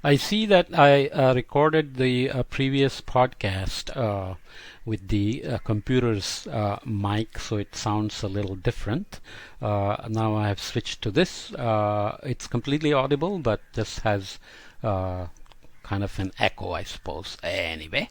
I see that I recorded the previous podcast with the computer's mic, so it sounds a little different. Now I have switched to this. It's completely audible, but just has uh, kind of an echo, I suppose. Anyway,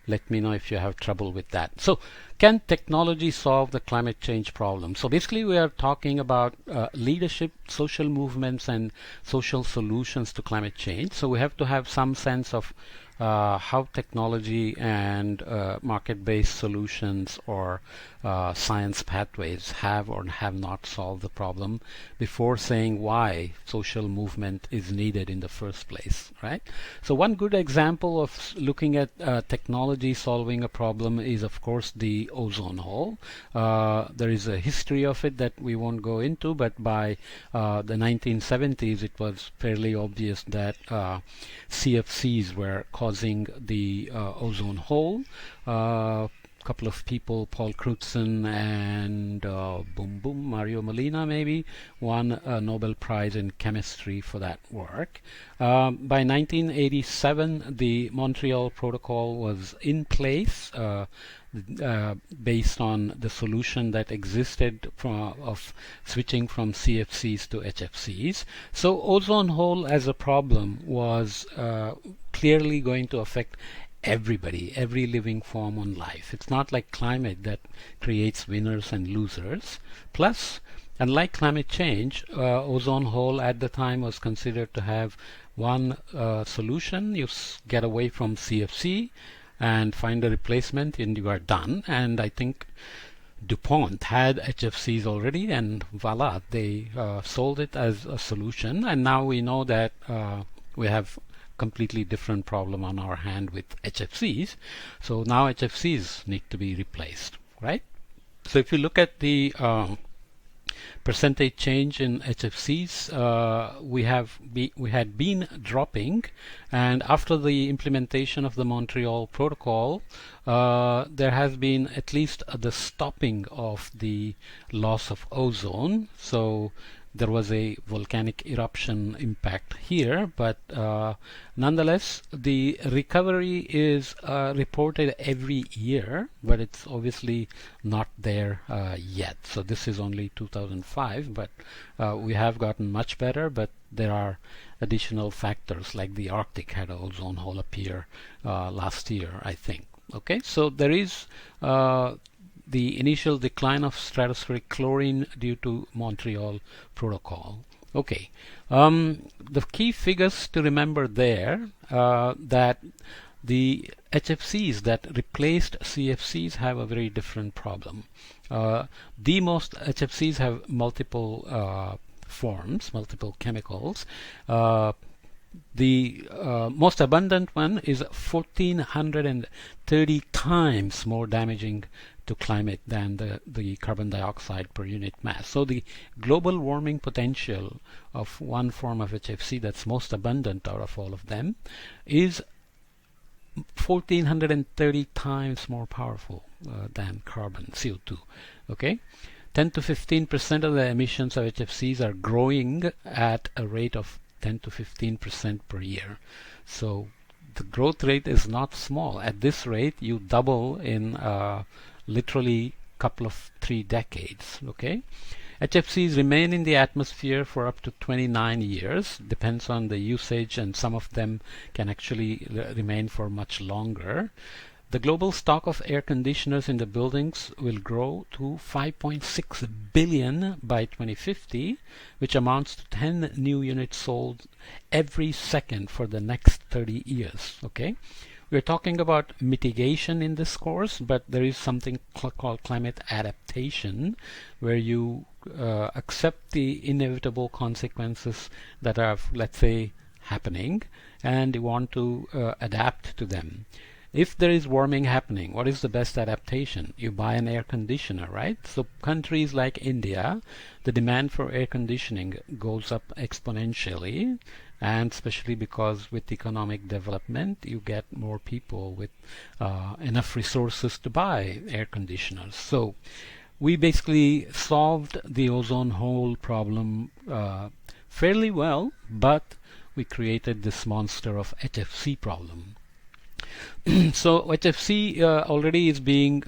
let me know if you have trouble with that. So, can technology solve the climate change problem? So, basically, we are talking about leadership, social movements, and social solutions to climate change. So, we have to have some sense of how technology and market-based solutions or science pathways have or have not solved the problem before saying why social movement is needed in the first place, right? So one good example of looking at technology solving a problem is, of course, the ozone hole. There is a history of it that we won't go into, but by the 1970s, it was fairly obvious that CFCs were causing the ozone hole. Couple of people, Paul Crutzen and Mario Molina maybe, won a Nobel Prize in chemistry for that work. By 1987, the Montreal Protocol was in place based on the solution that existed of switching from CFCs to HFCs. So ozone hole as a problem was clearly going to affect everybody, every living form on life. It's not like climate that creates winners and losers. Plus, unlike climate change, ozone hole at the time was considered to have one solution. You get away from CFC and find a replacement and you are done. And I think DuPont had HFCs already, and voila, they sold it as a solution. And now we know that we have completely different problem on our hand with HFCs. So now HFCs need to be replaced, right? So if you look at the percentage change in HFCs, we had been dropping, and after the implementation of the Montreal Protocol, there has been at least the stopping of the loss of ozone. So there was a volcanic eruption impact here, but nonetheless, the recovery is reported every year, but it's obviously not there yet. So this is only 2005, but we have gotten much better, but there are additional factors like the Arctic had an ozone hole appear last year, I think. Okay, so there is the initial decline of stratospheric chlorine due to Montreal Protocol. Okay, the key figures to remember there that the HFCs that replaced CFCs have a very different problem. The most HFCs have multiple forms, multiple chemicals. The most abundant one is 1430 times more damaging to climate than the carbon dioxide per unit mass. So the global warming potential of one form of HFC that's most abundant out of all of them is 1430 times more powerful than carbon, CO2. Okay? 10 to 15% of the emissions of HFCs are growing at a rate of 10 to 15% per year. So the growth rate is not small. At this rate, you double in literally couple of 3 decades. Okay, HFCs remain in the atmosphere for up to 29 years. Depends on the usage, and some of them can actually remain for much longer. The global stock of air conditioners in the buildings will grow to 5.6 billion by 2050, which amounts to 10 new units sold every second for the next 30 years. Okay, we're talking about mitigation in this course, but there is something called climate adaptation, where you accept the inevitable consequences that are, let's say, happening, and you want to adapt to them. If there is warming happening, what is the best adaptation? You buy an air conditioner, right? So countries like India, the demand for air conditioning goes up exponentially, and especially because with economic development, you get more people with enough resources to buy air conditioners. So we basically solved the ozone hole problem fairly well, but we created this monster of HFC problem. So HFC already is being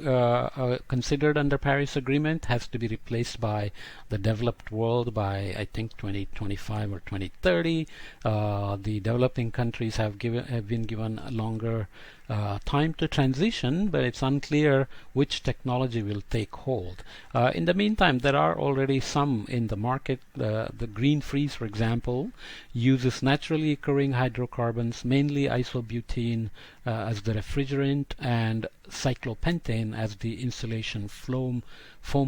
considered under Paris Agreement, has to be replaced by the developed world by I think 2025 or 2030. The developing countries have been given a longer time to transition, but it's unclear which technology will take hold. In the meantime, there are already some in the market. The green freeze, for example, uses naturally occurring hydrocarbons, mainly isobutene as the refrigerant and cyclopentane as the insulation foam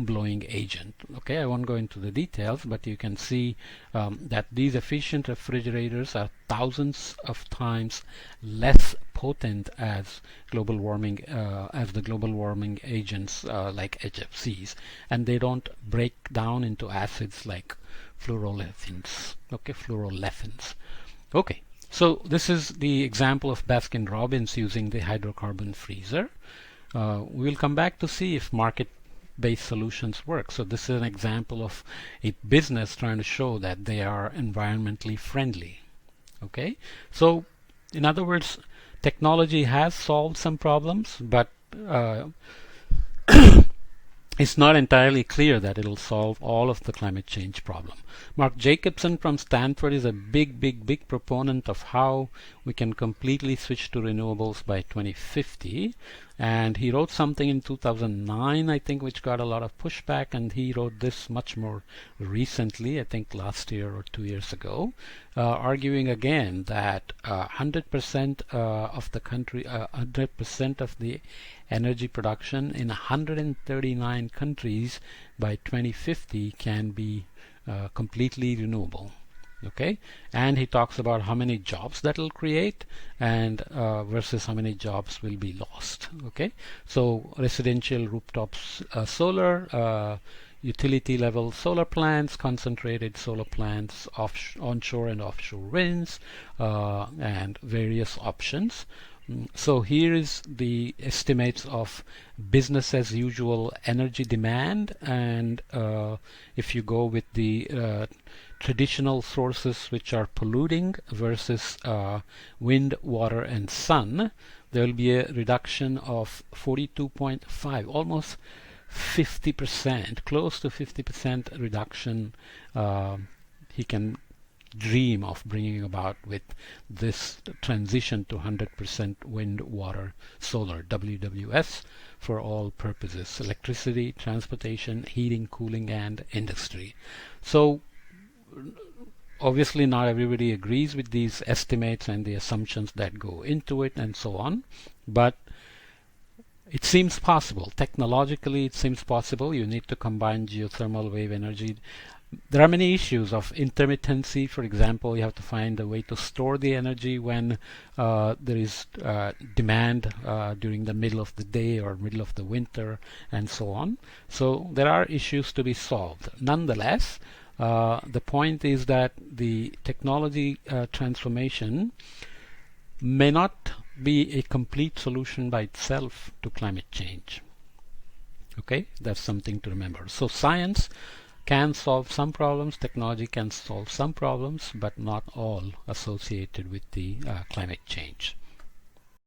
blowing agent. Okay, I won't go into the details, but you can see that these efficient refrigerators are thousands of times less potent as global warming the global warming agents like HFCs, and they don't break down into acids like fluorolefins. Okay, so this is the example of Baskin-Robbins using the hydrocarbon freezer. We'll come back to see if market-based solutions work. So this is an example of a business trying to show that they are environmentally friendly. Okay, so in other words, technology has solved some problems, but it's not entirely clear that it'll solve all of the climate change problem. Mark Jacobson from Stanford is a big proponent of how we can completely switch to renewables by 2050. And he wrote something in 2009, I think, which got a lot of pushback, and he wrote this much more recently, I think last year or 2 years ago, arguing again that 100% of the country, 100% of the energy production in 139 countries by 2050 can be completely renewable. Okay, and he talks about how many jobs that will create and versus how many jobs will be lost. Okay, so residential rooftops solar, utility level solar plants, concentrated solar plants, onshore and offshore winds, and various options. So here is the estimates of business as usual energy demand, and if you go with the traditional sources which are polluting versus wind, water and sun, there will be a reduction of 42.5, almost 50%, close to 50% reduction he can dream of bringing about with this transition to 100% wind, water, solar, WWS, for all purposes: electricity, transportation, heating, cooling and industry. So obviously not everybody agrees with these estimates and the assumptions that go into it and so on, but it seems possible. Technologically it seems possible. You need to combine geothermal, wave energy. There are many issues of intermittency. For example, you have to find a way to store the energy when there is demand during the middle of the day or middle of the winter and so on. So there are issues to be solved. Nonetheless, the point is that the technology transformation may not be a complete solution by itself to climate change. Okay, that's something to remember. So science can solve some problems, technology can solve some problems, but not all associated with the climate change.